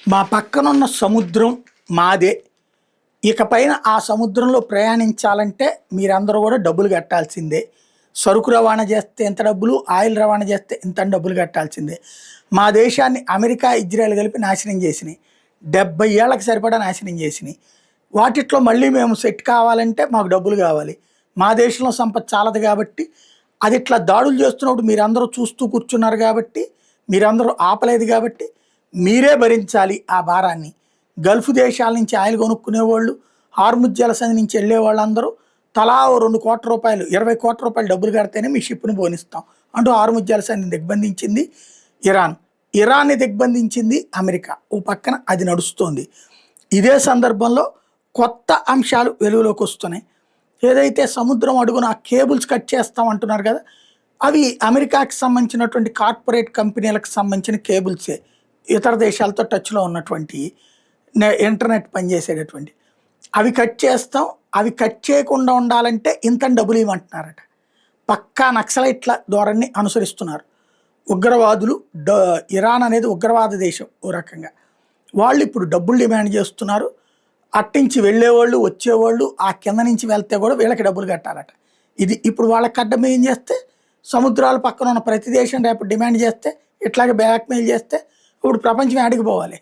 మా పక్కనున్న సముద్రం మాదే. ఇకపైన ఆ సముద్రంలో ప్రయాణించాలంటే మీరందరూ కూడా డబ్బులు కట్టాల్సిందే. సరుకు రవాణా చేస్తే ఇంత డబ్బులు, ఆయిల్ రవాణా చేస్తే ఇంత డబ్బులు కట్టాల్సిందే. మా దేశాన్ని అమెరికా, ఇజ్రాయెల్ కలిపి నాశనం చేసినాయి. 70 ఏళ్ళకి సరిపడా నాశనం చేసినాయి. వాటిట్లో మళ్ళీ మేము సెట్ కావాలంటే మాకు డబ్బులు కావాలి. మా దేశంలో సంపద చాలదు కాబట్టి, అది ఇట్లా దాడులు చేస్తున్నప్పుడు మీరందరూ చూస్తూ కూర్చున్నారు కాబట్టి, మీరందరూ ఆపలేదు కాబట్టి మీరే భరించాలి ఆ భారాన్ని. గల్ఫ్ దేశాల నుంచి ఆయిల్ కొనుక్కునేవాళ్ళు, హార్ముజ్ జలసంధి నుంచి వెళ్ళే వాళ్ళందరూ తలా ఓ 2 కోట్ల రూపాయలు, 20 కోట్ల రూపాయలు డబ్బులు కడితేనే మీ షిప్ను పోనిస్తాం అంటూ హార్ముజ్ జలసంధిని దిగ్బంధించింది ఇరాన్. ఇరాన్ని దిగ్బంధించింది అమెరికా. ఓ పక్కన అది నడుస్తోంది. ఇదే సందర్భంలో కొత్త అంశాలు వెలుగులోకి వస్తున్నాయి. ఏదైతే సముద్రం అడుగున ఆ కేబుల్స్ కట్ చేస్తాం అంటున్నారు కదా, అవి అమెరికాకి సంబంధించినటువంటి కార్పొరేట్ కంపెనీలకు సంబంధించిన కేబుల్సే. ఇతర దేశాలతో టచ్లో ఉన్నటువంటి ఇంటర్నెట్ పనిచేసేటటువంటి అవి కట్ చేస్తాం. అవి కట్ చేయకుండా ఉండాలంటే ఇంత డబ్బులు ఇవ్వమంటున్నారట. పక్కా నక్సలైట్ల ధోరణిని అనుసరిస్తున్నారు ఉగ్రవాదులు. ఇరాన్ అనేది ఉగ్రవాద దేశం ఓ రకంగా. వాళ్ళు ఇప్పుడు డబ్బులు డిమాండ్ చేస్తున్నారు. అట్టించి వెళ్ళేవాళ్ళు, వచ్చేవాళ్ళు, ఆ కింద నుంచి వెళ్తే కూడా వీళ్ళకి డబ్బులు కట్టాలట. ఇది ఇప్పుడు వాళ్ళకి అడ్డం ఏం చేస్తే, సముద్రాల పక్కన ఉన్న ప్రతి దేశం రేపు డిమాండ్ చేస్తే, ఇట్లాగే బ్లాక్మెయిల్ చేస్తే ఇప్పుడు ప్రపంచం ఆడికి పోవాలి.